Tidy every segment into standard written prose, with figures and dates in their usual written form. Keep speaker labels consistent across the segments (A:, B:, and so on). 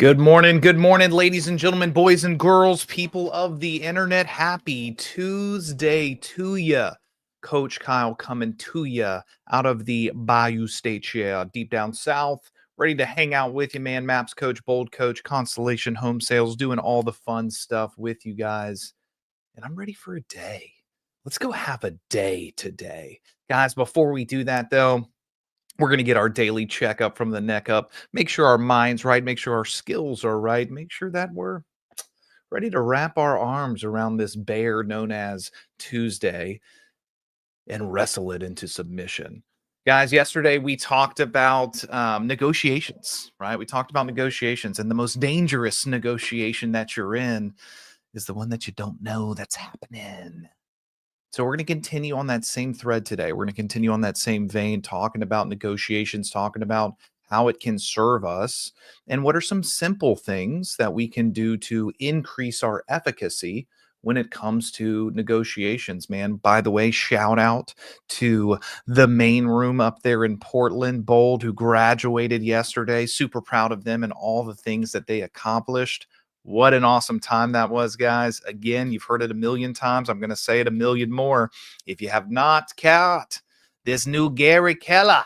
A: good morning, ladies and gentlemen, boys and girls, people of the internet. Happy Tuesday to ya. Coach Kyle coming to ya out of the Bayou State here, deep down south. Ready to hang out with you, man. Maps Coach, Bold Coach, Constellation Home Sales, doing all the fun stuff with you guys. And I'm ready for a day. Let's go have a day today. Guys, before we do that, though, we're going to get our daily checkup from the neck up, make sure our mind's right, make sure our skills are right, make sure that we're ready to wrap our arms around this bear known as Tuesday and wrestle it into submission. Guys, yesterday we talked about negotiations, right? We talked about negotiations, and the most dangerous negotiation that you're in is the one that you don't know that's happening. So we're going to continue on that same thread today. We're going to continue on that same vein, talking about negotiations, talking about how it can serve us, and what are some simple things that we can do to increase our efficacy when it comes to negotiations, man. By the way, shout out to the main room up there in Portland, Bold, who graduated yesterday. Super proud of them and all the things that they accomplished. What an awesome time that was, guys. Again, you've heard it a million times. I'm going to say it a million more. If you have not caught this new Gary Keller,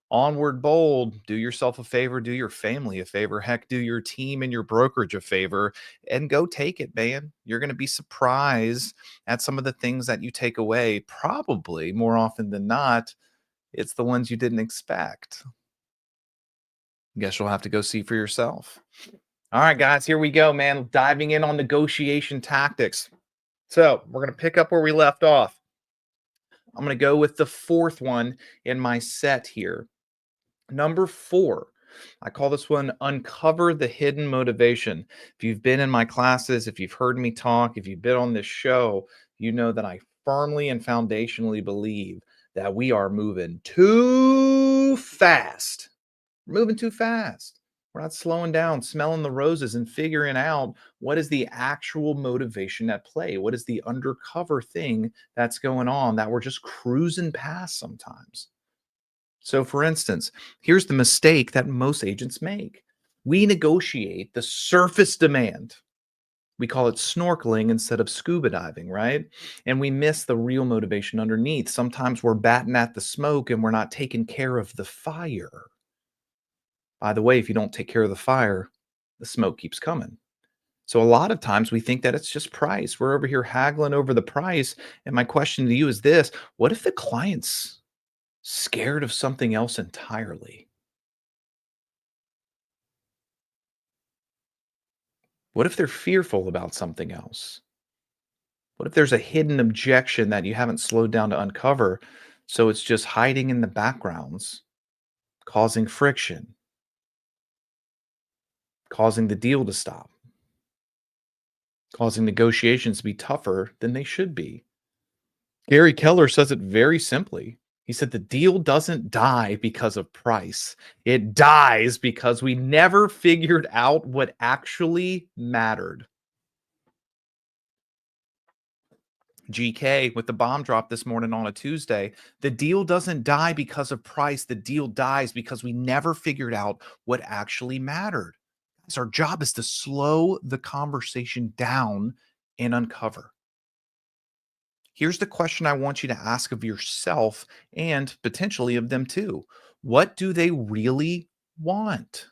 A: Onward Bold, do yourself a favor, do your family a favor, heck, do your team and your brokerage a favor, and go take it, man. You're going to be surprised at some of the things that you take away. Probably more often than not, it's the ones you didn't expect. Guess you'll have to go see for yourself. All right, guys, here we go, man. Diving in on negotiation tactics. So we're going to pick up where we left off. I'm going to go with the fourth one in my set here. Number 4. I call this one Uncover the Hidden Motivation. If you've been in my classes, if you've heard me talk, if you've been on this show, you know that I firmly and foundationally believe that we are moving too fast. We're moving too fast. We're not slowing down, smelling the roses, and figuring out what is the actual motivation at play. What is the undercover thing that's going on that we're just cruising past sometimes? So, for instance, here's the mistake that most agents make. We negotiate the surface demand. We call it snorkeling instead of scuba diving, right? And we miss the real motivation underneath. Sometimes we're batting at the smoke and we're not taking care of the fire. By the way, if you don't take care of the fire, the smoke keeps coming. So a lot of times we think that it's just price. We're over here haggling over the price. And my question to you is this: what if the client's scared of something else entirely? What if they're fearful about something else? What if there's a hidden objection that you haven't slowed down to uncover? So it's just hiding in the backgrounds, causing friction, causing the deal to stop, causing negotiations to be tougher than they should be. Gary Keller says it very simply. He said the deal doesn't die because of price. It dies because we never figured out what actually mattered. GK with the bomb drop this morning on a Tuesday. The deal doesn't die because of price. The deal dies because we never figured out what actually mattered. So our job is to slow the conversation down and uncover. Here's the question I want you to ask of yourself and potentially of them too. What do they really want?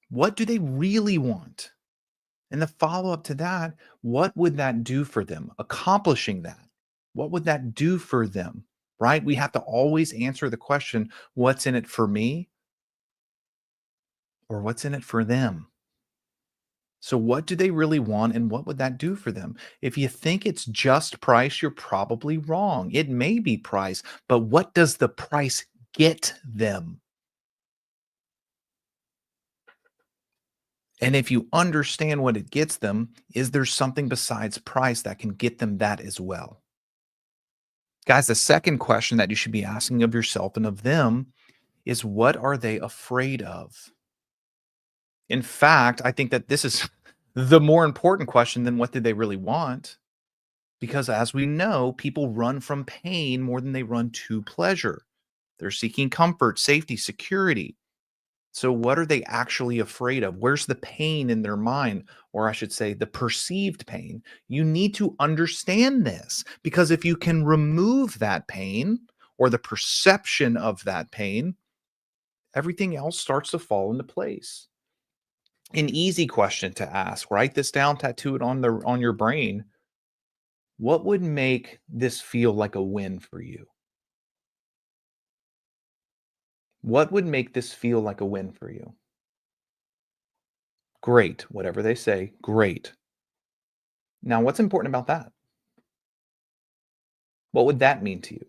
A: What do they really want? And the follow up to that, what would that do for them? Accomplishing that, what would that do for them? Right? We have to always answer the question, what's in it for me or what's in it for them? So, what do they really want and what would that do for them? If you think it's just price, you're probably wrong. It may be price, but what does the price get them? And if you understand what it gets them, is there something besides price that can get them that as well? Guys, the second question that you should be asking of yourself and of them is what are they afraid of? In fact, I think that this is the more important question than what did they really want? Because as we know, people run from pain more than they run to pleasure. They're seeking comfort, safety, security. So, what are they actually afraid of? Where's the pain in their mind? Or I should say, the perceived pain. You need to understand this because if you can remove that pain or the perception of that pain, everything else starts to fall into place. An easy question to ask, write this down, tattoo it on your brain. What would make this feel like a win for you? What would make this feel like a win for you? Great. Whatever they say, great. Now, what's important about that? What would that mean to you?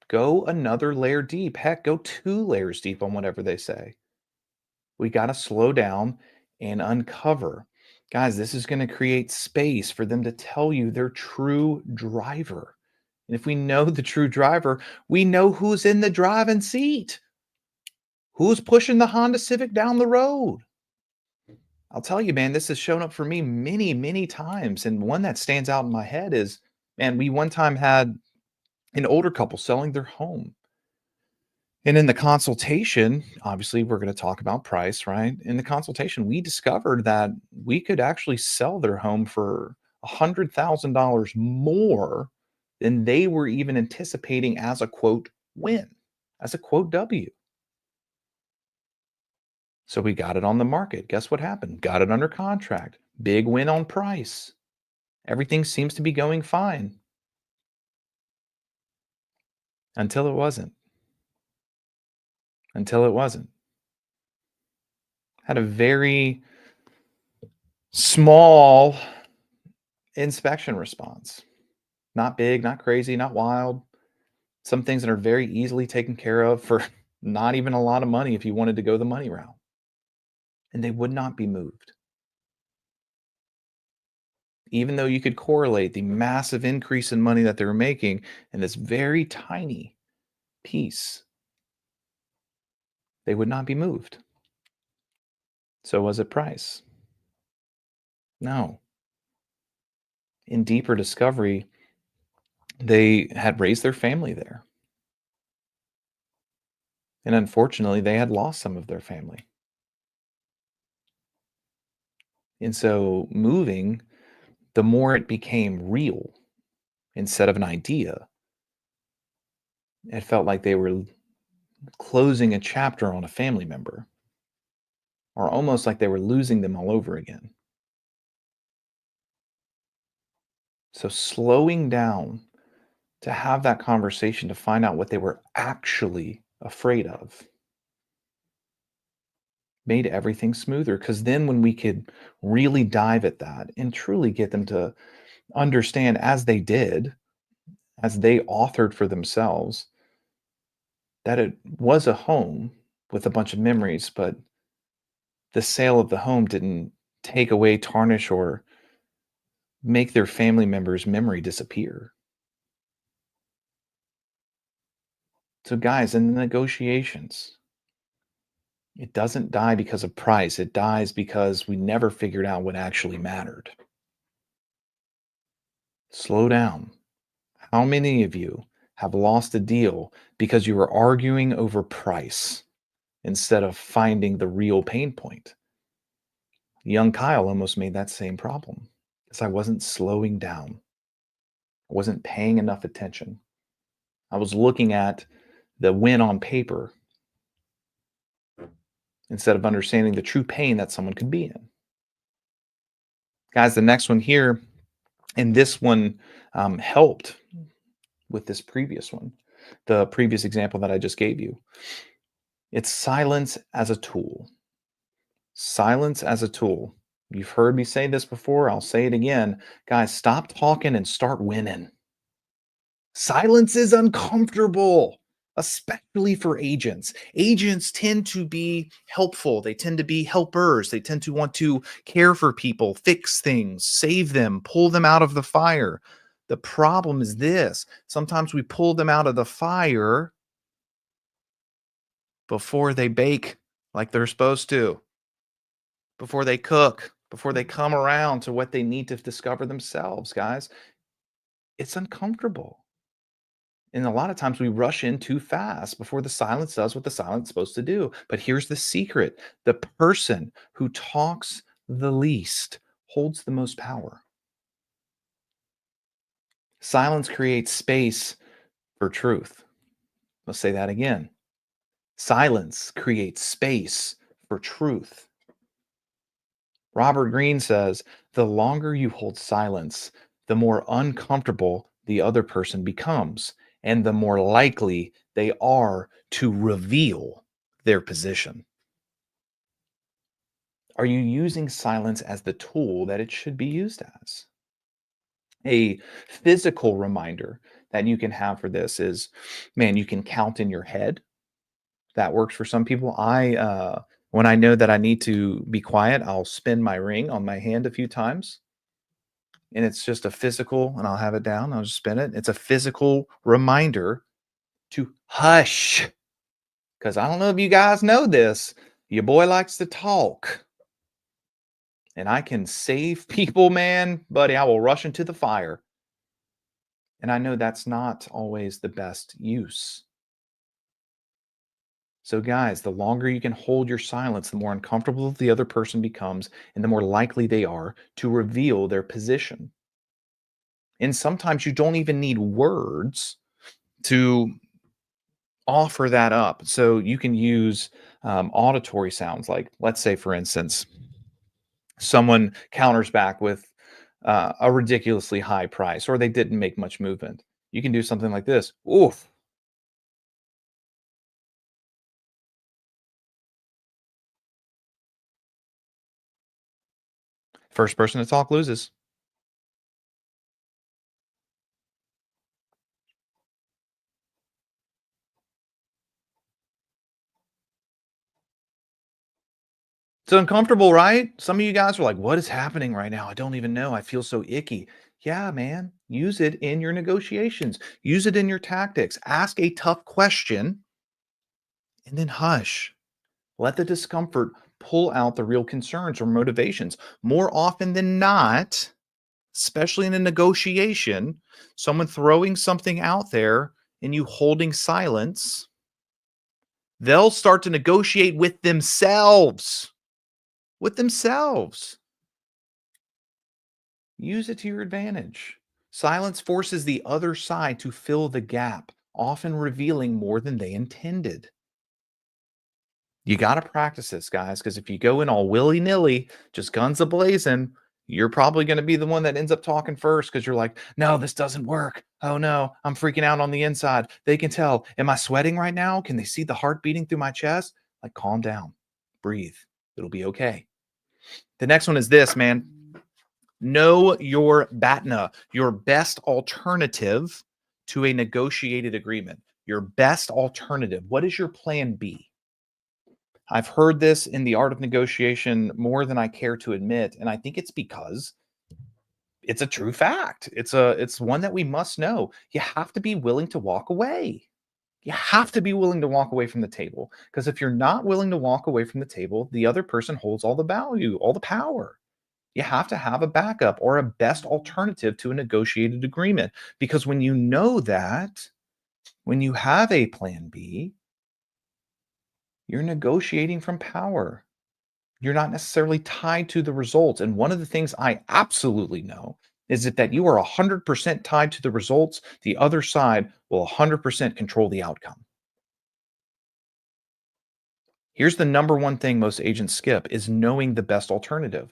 A: Go another layer deep. Heck, go 2 layers deep on whatever they say. We got to slow down and uncover. Guys, this is going to create space for them to tell you their true driver. And if we know the true driver, we know who's in the driving seat, who's pushing the Honda Civic down the road. I'll tell you, man, this has shown up for me many, many times. And one that stands out in my head is, man, we one time had an older couple selling their home. And in the consultation, obviously, we're going to talk about price, right? In the consultation, we discovered that we could actually sell their home for $100,000 more than they were even anticipating as a quote win, as a quote W. So we got it on the market. Guess what happened? Got it under contract. Big win on price. Everything seems to be going fine until it wasn't. Until it wasn't. Had a very small inspection response. Not big, not crazy, not wild. Some things that are very easily taken care of for not even a lot of money if you wanted to go the money route. And they would not be moved. Even though you could correlate the massive increase in money that they were making and this very tiny piece, they would not be moved. So was it price? No. In deeper discovery, they had raised their family there. And unfortunately, they had lost some of their family. And so moving, the more it became real instead of an idea, it felt like they were closing a chapter on a family member, or almost like they were losing them all over again. So slowing down to have that conversation to find out what they were actually afraid of made everything smoother. Because then, when we could really dive at that and truly get them to understand, as they did, as they authored for themselves, that it was a home with a bunch of memories, but the sale of the home didn't take away, tarnish, or make their family member's memory disappear. So, guys, in the negotiations, it doesn't die because of price. It dies because we never figured out what actually mattered. Slow down. How many of you have lost a deal because you were arguing over price instead of finding the real pain point? Young Kyle almost made that same problem because I wasn't slowing down. I wasn't paying enough attention. I was looking at the win on paper instead of understanding the true pain that someone could be in. Guys, the next one here, and this one helped with this previous one, the previous example that I just gave you. It's silence as a tool. Silence as a tool. You've heard me say this before. I'll say it again. Guys, stop talking and start winning. Silence is uncomfortable, especially for agents. Agents tend to be helpful. They tend to be helpers. They tend to want to care for people, fix things, save them, pull them out of the fire. The problem is this: sometimes we pull them out of the fire before they bake like they're supposed to, before they cook, before they come around to what they need to discover themselves, guys. It's uncomfortable. And a lot of times we rush in too fast before the silence does what the silence is supposed to do. But here's the secret: the person who talks the least holds the most power. Silence creates space for truth. Let's say that again. Silence creates space for truth. Robert Greene says the longer you hold silence, the more uncomfortable the other person becomes, and the more likely they are to reveal their position. Are you using silence as the tool that it should be used as? A physical reminder that you can have for this is, man, you can count in your head. That works for some people. When I know that I need to be quiet, I'll spin my ring on my hand a few times, and it's just a physical, and I'll have it down. I'll just spin it. It's a physical reminder to hush. Because I don't know if you guys know this, your boy likes to talk, and I can save people, man, buddy. I will rush into the fire. And I know that's not always the best use. So, guys, the longer you can hold your silence, the more uncomfortable the other person becomes, and the more likely they are to reveal their position. And sometimes you don't even need words to offer that up. So, you can use auditory sounds, like, let's say, for instance, someone counters back with a ridiculously high price, or they didn't make much movement. You can do something like this. Oof. First person to talk loses. It's uncomfortable, right? Some of you guys are like, "What is happening right now? I don't even know. I feel so icky." Yeah, man. Use it in your negotiations. Use it in your tactics. Ask a tough question and then hush. Let the discomfort pull out the real concerns or motivations. More often than not, especially in a negotiation, someone throwing something out there and you holding silence, they'll start to negotiate with themselves. With themselves. Use it to your advantage. Silence forces the other side to fill the gap, often revealing more than they intended. You got to practice this, guys, because if you go in all willy nilly, just guns a blazing, you're probably going to be the one that ends up talking first because you're like, no, this doesn't work. Oh no, I'm freaking out on the inside. They can tell. Am I sweating right now? Can they see the heart beating through my chest? Like, calm down, breathe. It'll be okay. The next one is this, man. Know your BATNA, your best alternative to a negotiated agreement. Your best alternative. What is your plan B? I've heard this in the art of negotiation more than I care to admit, and I think it's because it's a true fact. It's one that we must know. You have to be willing to walk away. You have to be willing to walk away from the table, because if you're not willing to walk away from the table, the other person holds all the value, all the power. You have to have a backup or a best alternative to a negotiated agreement, because when you know that, when you have a plan B, you're negotiating from power. You're not necessarily tied to the results. And one of the things I absolutely know is that you are 100% tied to the results. The other side will 100% control the outcome. Here's the number one thing most agents skip is knowing the best alternative.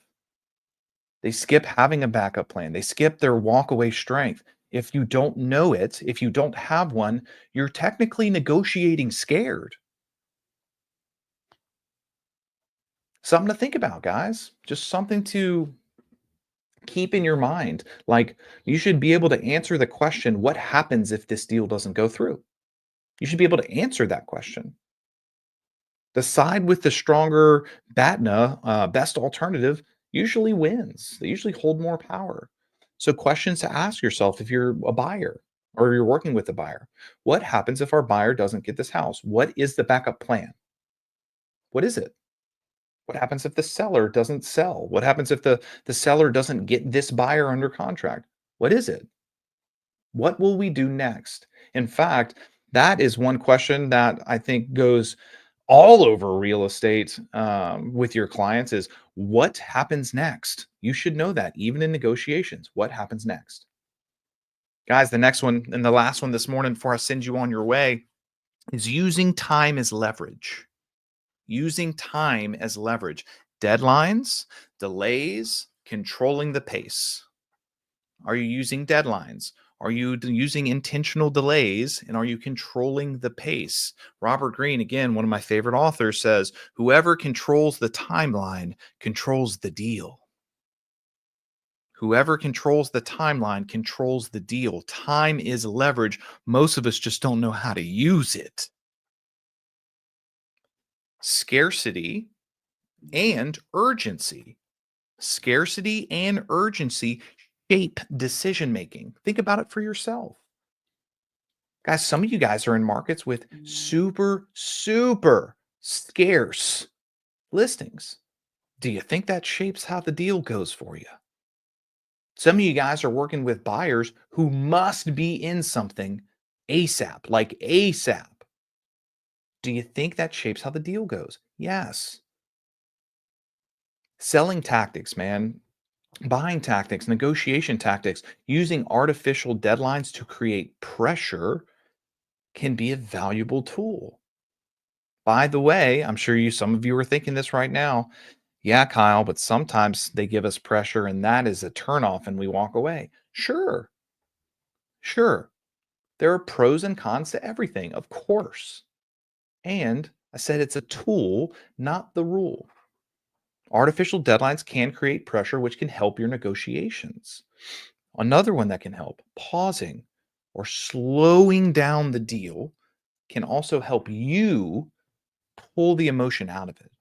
A: They skip having a backup plan. They skip their walkaway strength. If you don't know it, if you don't have one, you're technically negotiating scared. Something to think about, guys. Just something to keep in your mind. Like, you should be able to answer the question, what happens if this deal doesn't go through? You should be able to answer that question. The side with the stronger BATNA, best alternative, usually wins. They usually hold more power. So, questions to ask yourself if you're a buyer or you're working with a buyer: what happens if our buyer doesn't get this house? What is the backup plan? What is it? What happens if the seller doesn't sell? What happens if the seller doesn't get this buyer under contract? What is it? What will we do next? In fact, that is one question that I think goes all over real estate with your clients is what happens next? You should know that even in negotiations, what happens next? Guys, the next one and the last one this morning before I send you on your way is using time as leverage. Using time as leverage. Deadlines, delays, controlling the pace. Are you using deadlines? Are you using intentional delays? And are you controlling the pace? Robert Greene, again, one of my favorite authors, says, whoever controls the timeline controls the deal. Whoever controls the timeline controls the deal. Time is leverage. Most of us just don't know how to use it. Scarcity and urgency. Scarcity and urgency shape decision making. Think about it for yourself. Guys, some of you guys are in markets with super, super scarce listings. Do you think that shapes how the deal goes for you? Some of you guys are working with buyers who must be in something ASAP, like ASAP. Do you think that shapes how the deal goes? Yes. Selling tactics, man, buying tactics, negotiation tactics, using artificial deadlines to create pressure can be a valuable tool. By the way, I'm sure some of you are thinking this right now. Yeah, Kyle, but sometimes they give us pressure and that is a turnoff and we walk away. Sure, sure. There are pros and cons to everything, of course. And I said it's a tool, not the rule. Artificial deadlines can create pressure, which can help your negotiations. Another one that can help, pausing or slowing down the deal can also help you pull the emotion out of it.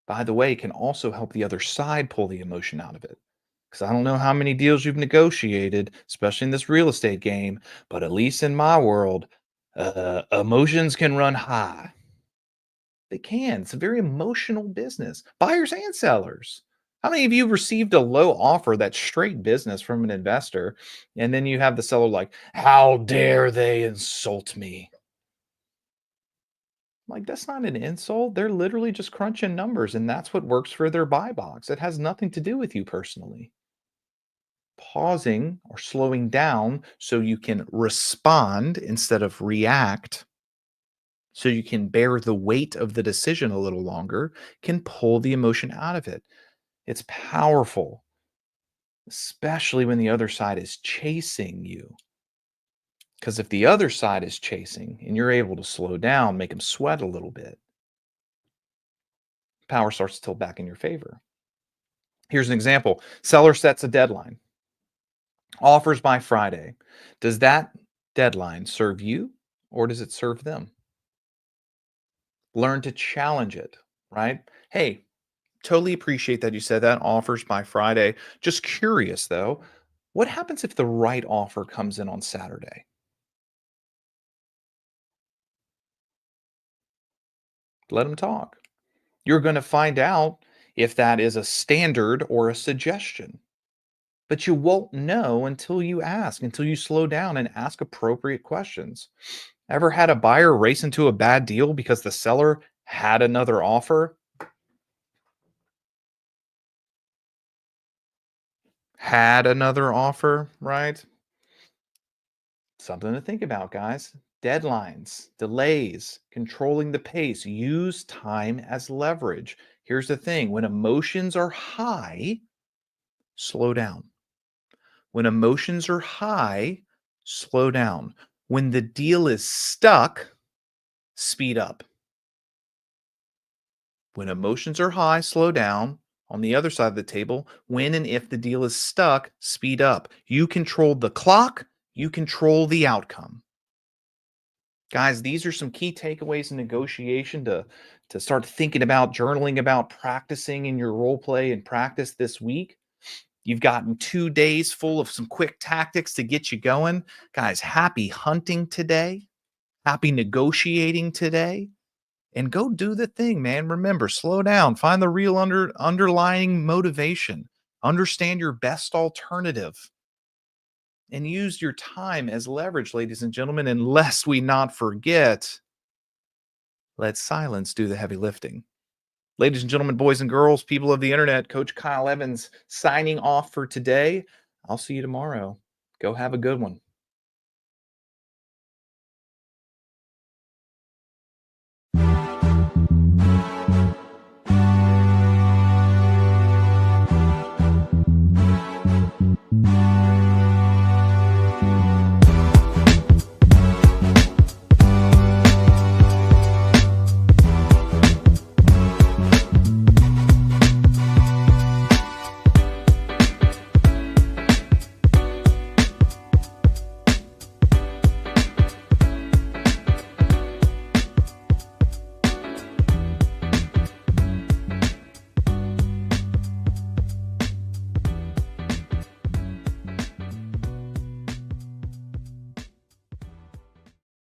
A: By the way, it can also help the other side pull the emotion out of it. Because I don't know how many deals you've negotiated, especially in this real estate game, but at least in my world, emotions can run high. They can. It's a very emotional business, buyers and sellers. How many of you received a low offer that's straight business from an investor, and then you have the seller like, how dare they insult me? Like, that's not an insult. They're literally just crunching numbers, and that's what works for their buy box. It has nothing to do with you personally. Pausing or slowing down so you can respond instead of react, so you can bear the weight of the decision a little longer, can pull the emotion out of it. It's powerful, especially when the other side is chasing you. Because if the other side is chasing and you're able to slow down, make them sweat a little bit, power starts to tilt back in your favor. Here's an example. Seller sets a deadline. Offers by Friday. Does that deadline serve you or does it serve them? Learn to challenge it, right? Hey, totally appreciate that you said that. Offers by Friday. Just curious though, what happens if the right offer comes in on Saturday? Let them talk. You're going to find out if that is a standard or a suggestion. But you won't know until you ask, until you slow down and ask appropriate questions. Ever had a buyer race into a bad deal because the seller had another offer? Had another offer, right? Something to think about, guys. Deadlines, delays, controlling the pace. Use time as leverage. Here's the thing when emotions are high, slow down. When emotions are high, slow down. When the deal is stuck, speed up. When emotions are high, slow down. On the other side of the table, when and if the deal is stuck, speed up. You control the clock, you control the outcome. Guys, these are some key takeaways in negotiation to start thinking about, journaling about, practicing in your role play and practice this week. You've gotten 2 days full of some quick tactics to get you going. Guys, happy hunting today. Happy negotiating today. And go do the thing, man. Remember, slow down. Find the real underlying motivation. Understand your best alternative. and use your time as leverage, ladies and gentlemen. And lest we not forget, let silence do the heavy lifting. Ladies and gentlemen, boys and girls, people of the internet, Coach Kyle Evans signing off for today. I'll see you tomorrow. Go have a good one.